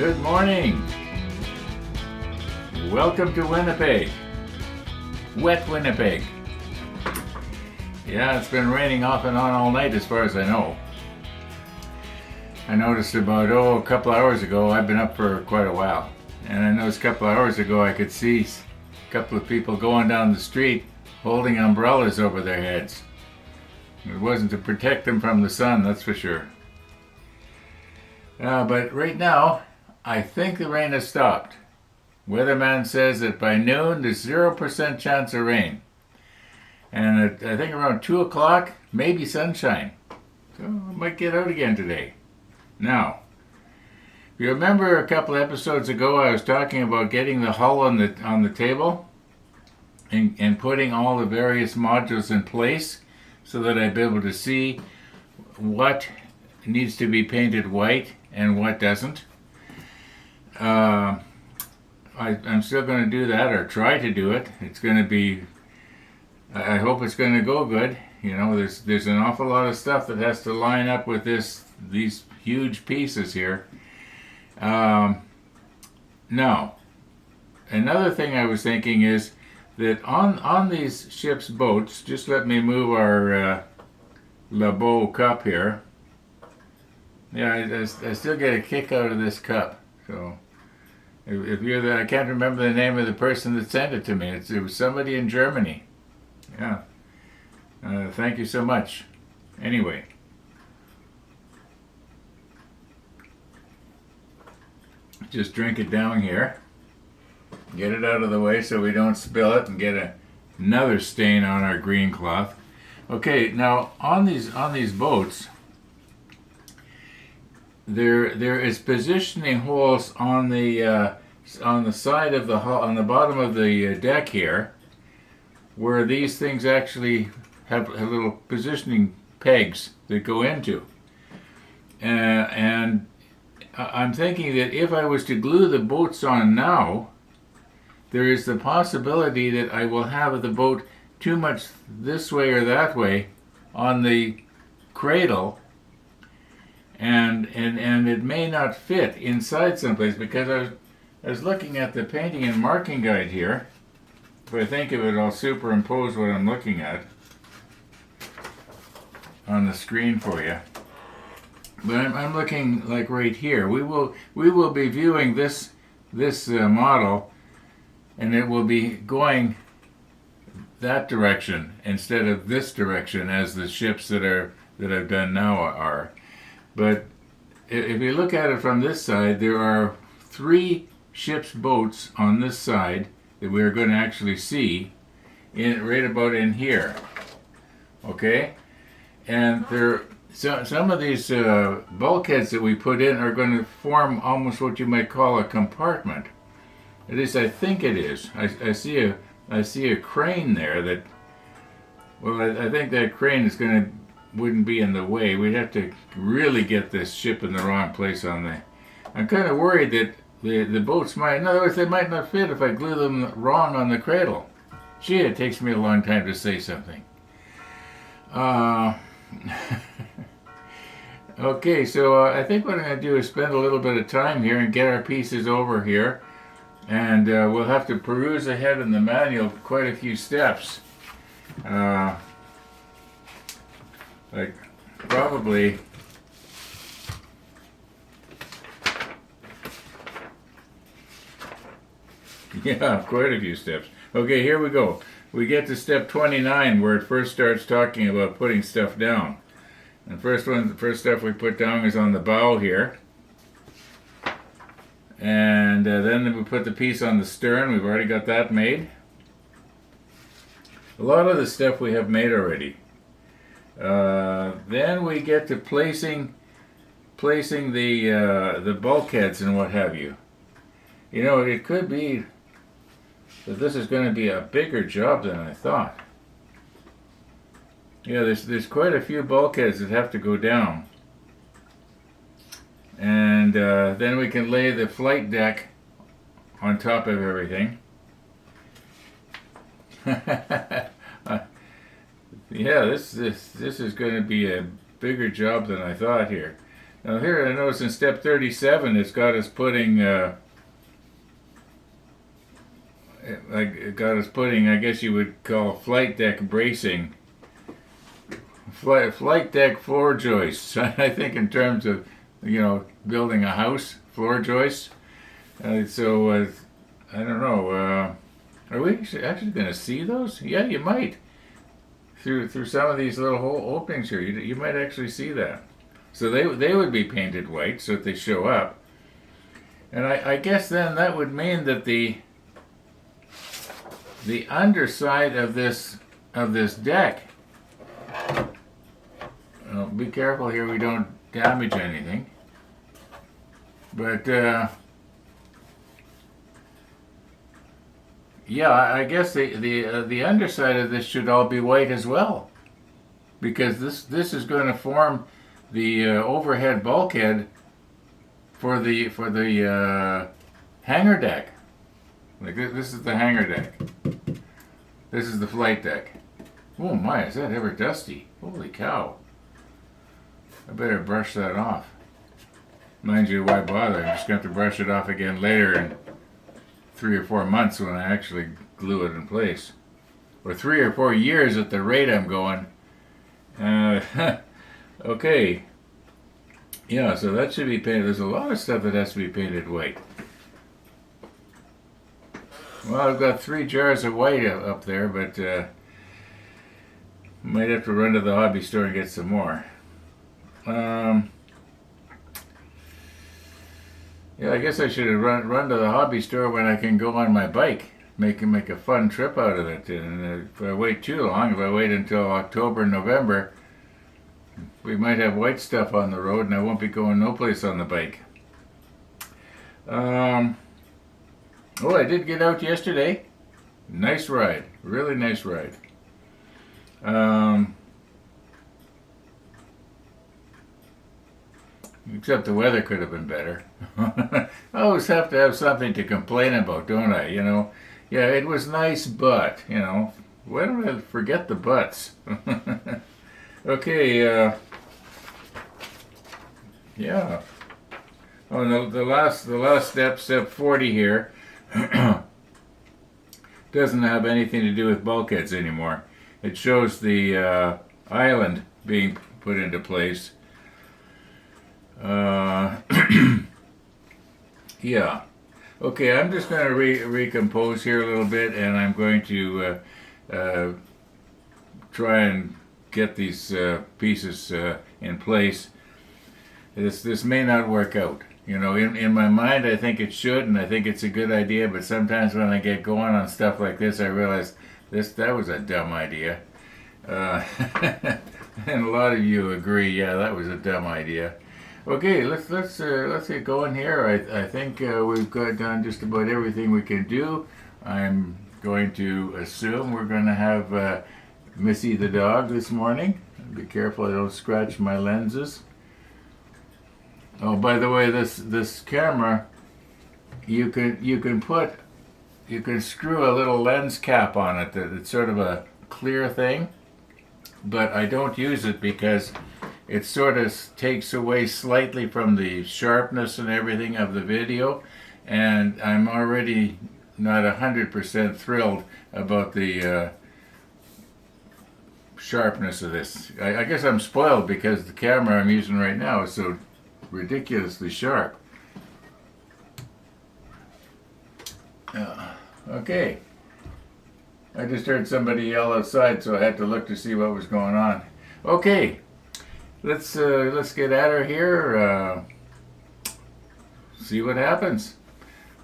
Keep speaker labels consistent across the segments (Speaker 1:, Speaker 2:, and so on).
Speaker 1: Good morning. Welcome to Winnipeg. Wet Winnipeg. Yeah, it's been raining off and on all night as far as I know. I noticed about, a couple hours ago, I've been up for quite a while, and I noticed a couple hours ago I could see a couple of people going down the street holding umbrellas over their heads. It wasn't to protect them from the sun, that's for sure. But right now, I think the rain has stopped. Weatherman says that by noon there's 0% chance of rain. And I think around 2 o'clock, maybe sunshine. So I might get out again today. Now, if you remember a couple episodes ago I was talking about getting the hull on the table and putting all the various modules in place so that I'd be able to see what needs to be painted white and what doesn't. I'm still going to do that, or try to do it. It's going to be, I hope it's going to go good. You know, there's an awful lot of stuff that has to line up with these huge pieces here. Now, another thing I was thinking is that on these ship's boats, just let me move our LeBeau cup here. Yeah, I still get a kick out of this cup. So, if you're I can't remember the name of the person that sent it to me. It was somebody in Germany. Yeah. Thank you so much. Anyway. Just drink it down here. Get it out of the way so we don't spill it and get another stain on our green cloth. Okay, now on these boats, there is positioning holes on the side of the hull, on the bottom of the deck here, where these things actually have little positioning pegs that go into. And I'm thinking that if I was to glue the boats on now, there is the possibility that I will have the boat too much this way or that way on the cradle, and it may not fit inside someplace, because I was looking at the painting and marking guide here. If I think of it, I'll superimpose what I'm looking at on the screen for you. But I'm looking like right here. We will be viewing this model, and it will be going that direction instead of this direction as the ships that I've done now are. But if you look at it from this side, there are 3 ship's boats on this side that we're going to actually see right about in here. Okay? And some of these bulkheads that we put in are going to form almost what you might call a compartment. At least I think it is. I see a crane there that, well, I think that crane wouldn't be in the way. We'd have to really get this ship in the wrong place on the. I'm kind of worried that the boats might, in other words, they might not fit if I glue them wrong on the cradle. Gee, it takes me a long time to say something. Okay, so I think what I'm going to do is spend a little bit of time here and get our pieces over here. And we'll have to peruse ahead in the manual quite a few steps. Like probably yeah, quite a few steps. Okay, here we go. We get to step 29 where it first starts talking about putting stuff down. And the first stuff we put down is on the bow here. And then we put the piece on the stern. We've already got that made. A lot of the stuff we have made already. Then we get to placing the bulkheads and what have you. You know, it could be that this is going to be a bigger job than I thought. Yeah, there's quite a few bulkheads that have to go down. And then we can lay the flight deck on top of everything. Yeah, this is going to be a bigger job than I thought here. Now here I notice in step 37 it's got us putting I guess you would call flight deck bracing, flight deck floor joists. I think in terms of, building a house, floor joists. So I don't know. Are we actually going to see those? Yeah, you might. Through some of these little hole openings here, you might actually see that. So they would be painted white so that they show up. And I guess then that would mean that the underside of this deck. Be careful here we don't damage anything. But yeah, I guess the underside of this should all be white as well, because this is going to form the overhead bulkhead for the hangar deck. Like this is the hangar deck. This is the flight deck. Oh my, is that ever dusty? Holy cow! I better brush that off. Mind you, why bother? I'm just going to have to brush it off again later in 3 or 4 months when I actually glue it in place. Or 3 or 4 years at the rate I'm going. Okay. Yeah, so that should be painted. There's a lot of stuff that has to be painted white. Well, I've got 3 jars of white up there, but might have to run to the hobby store and get some more. Yeah, I guess I should have run to the hobby store when I can go on my bike, make a fun trip out of it. And if I wait too long, if I wait until October, November, we might have white stuff on the road, and I won't be going no place on the bike. Oh, I did get out yesterday. Nice ride, really nice ride. Except the weather could have been better. I always have to have something to complain about, don't I? Yeah, it was nice, but, why don't I forget the buts? Okay, yeah. Oh no, the last step 40 here, doesn't have anything to do with bulkheads anymore. It shows the island being put into place. Yeah. Okay, I'm just going to recompose here a little bit, and I'm going to try and get these pieces in place. This may not work out. In my mind, I think it should, and I think it's a good idea. But sometimes when I get going on stuff like this, I realize that was a dumb idea. And a lot of you agree. Yeah, that was a dumb idea. Okay, let's get going here. I think we've done just about everything we can do. I'm going to assume we're going to have Missy the dog this morning. Be careful I don't scratch my lenses. Oh, by the way, this camera, you can screw a little lens cap on it. It's sort of a clear thing, but I don't use it because it sort of takes away slightly from the sharpness and everything of the video, and I'm already not 100% thrilled about the sharpness of this. I guess I'm spoiled because the camera I'm using right now is so ridiculously sharp. Okay. I just heard somebody yell outside, so I had to look to see what was going on. Okay. Let's get at her here. See what happens.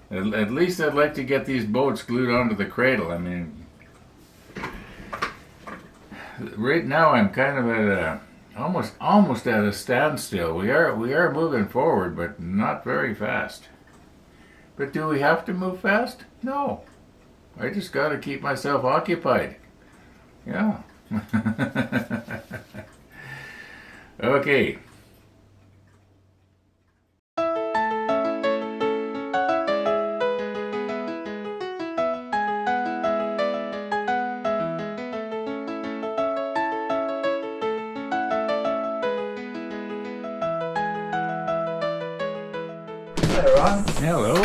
Speaker 1: At least I'd like to get these boats glued onto the cradle. I mean, right now I'm kind of at a almost at a standstill. We are moving forward, but not very fast. But do we have to move fast? No. I just got to keep myself occupied. Yeah. Okay.
Speaker 2: Hi, Ron.
Speaker 1: Hello.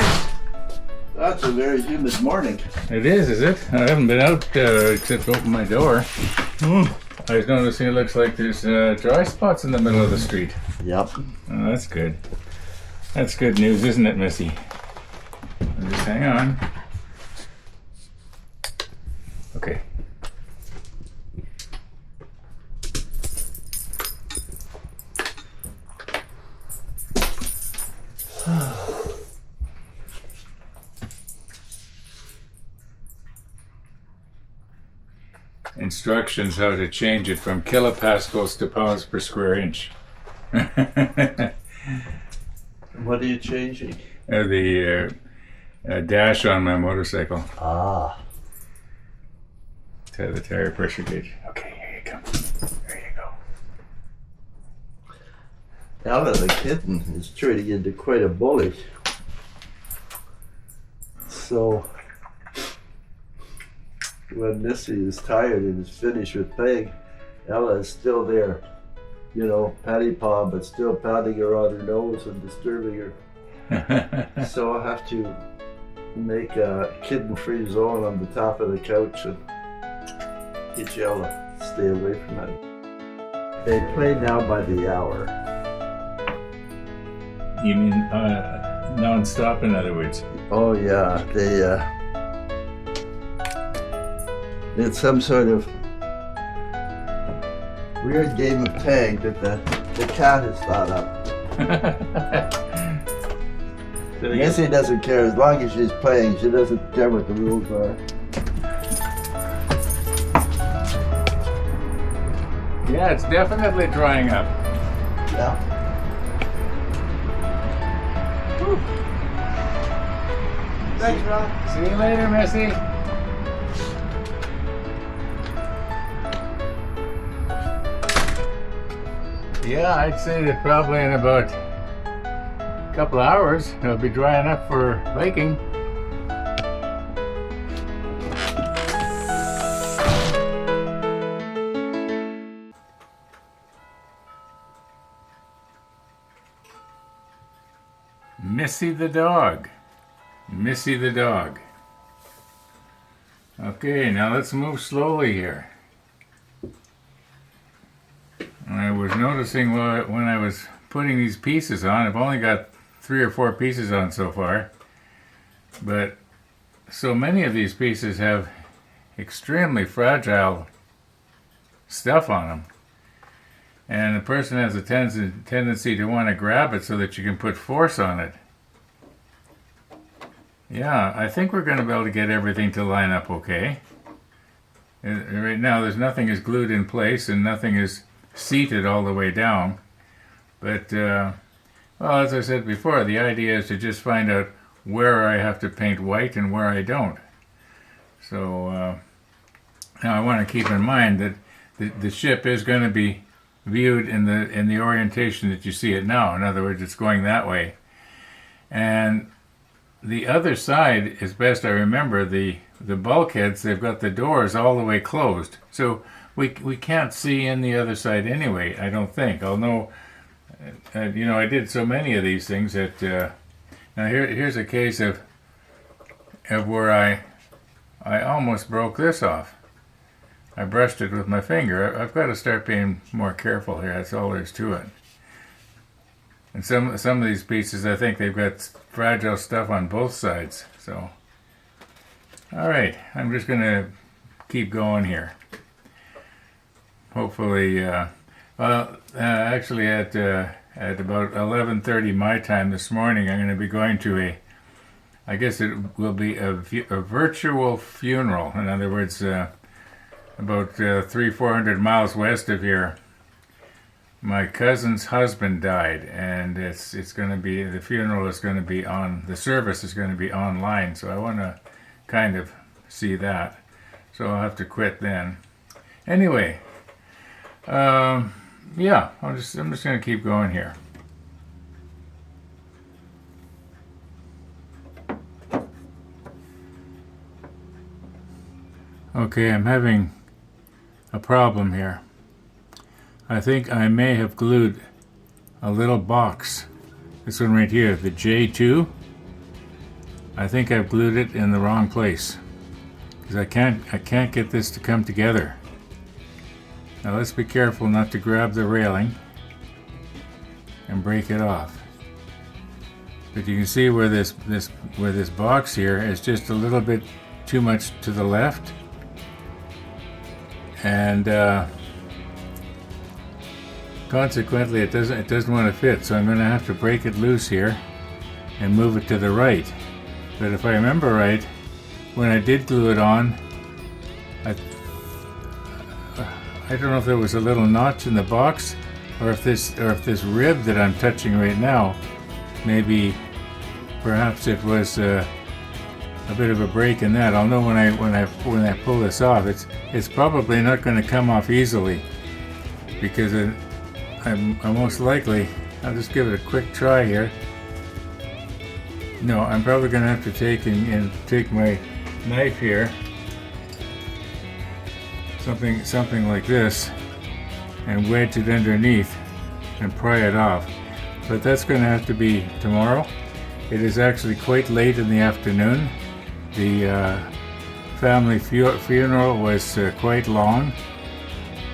Speaker 2: That's a very humid morning.
Speaker 1: It is it? I haven't been out except to open my door. I was noticing it looks like there's dry spots in the middle of the street.
Speaker 2: Yep.
Speaker 1: Oh, that's good. That's good news, isn't it, Missy? Just hang on. Okay. Instructions how to change it from kilopascals to pounds per square inch.
Speaker 2: What are you changing?
Speaker 1: The dash on my motorcycle.
Speaker 2: Ah.
Speaker 1: To the tire pressure gauge. Okay, here you go. There you go.
Speaker 2: Ella, the kitten, is turning into quite a bully. So, when Missy is tired and is finished with playing, Ella is still there. You know, patty paw, but still patting her on her nose and disturbing her. So I'll have to make a kitten-free zone on the top of the couch and teach Ella to stay away from it. They play now by the hour.
Speaker 1: You mean non-stop, in other words?
Speaker 2: Oh yeah, it's some sort of weird game of tag that the cat has thought up. But I guess he doesn't care as long as she's playing. She doesn't care what the rules are.
Speaker 1: Yeah, it's definitely drying up.
Speaker 2: Yeah.
Speaker 1: Whew.
Speaker 2: Thanks, Ron.
Speaker 1: See you later, Missy. Yeah, I'd say that probably in about a couple of hours it'll be dry enough for baking. Missy the dog. Missy the dog. Okay, now let's move slowly here. I was noticing when I was putting these pieces on, I've only got 3 or 4 pieces on so far, but so many of these pieces have extremely fragile stuff on them. And the person has a tendency to want to grab it so that you can put force on it. Yeah, I think we're going to be able to get everything to line up okay. Right now there's nothing is glued in place and nothing is seated all the way down. But, well, as I said before, the idea is to just find out where I have to paint white and where I don't. So now I want to keep in mind that the ship is going to be viewed in the orientation that you see it now. In other words, it's going that way. And the other side, as best I remember, the bulkheads, they've got the doors all the way closed. So we can't see in the other side anyway, I don't think. Although, you know, I did so many of these things that, now here's a case of where I almost broke this off. I brushed it with my finger. I've got to start being more careful here. That's all there is to it. And some of these pieces, I think they've got fragile stuff on both sides. So, all right, I'm just going to keep going here. Hopefully, actually at about 11:30 my time this morning, I'm going to be going to I guess it will be a virtual funeral. In other words, about 300-400 miles west of here, my cousin's husband died, and it's going to be, the funeral is going to be on, the service is going to be online, so I want to kind of see that. So I'll have to quit then. Anyway, yeah, I'm just going to keep going here. Okay, I'm having a problem here. I think I may have glued a little box This one right here, the J2. I think I've glued it in the wrong place because I can't get this to come together. Now let's be careful not to grab the railing and break it off. But you can see where this box here is just a little bit too much to the left, and consequently it doesn't want to fit. So I'm going to have to break it loose here and move it to the right. But if I remember right, when I did glue it on, I don't know if there was a little notch in the box, or if this rib that I'm touching right now, maybe perhaps it was a bit of a break in that. I'll know when I pull this off. It's probably not going to come off easily because I'm most likely. I'll just give it a quick try here. No, I'm probably going to have to take my knife here, something like this, and wedge it underneath and pry it off. But that's going to have to be tomorrow. It is actually quite late in the afternoon. The family funeral was quite long,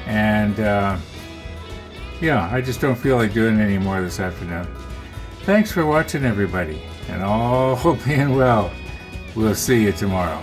Speaker 1: and yeah, I just don't feel like doing any more this afternoon. Thanks for watching, everybody, and all being well, we'll see you tomorrow.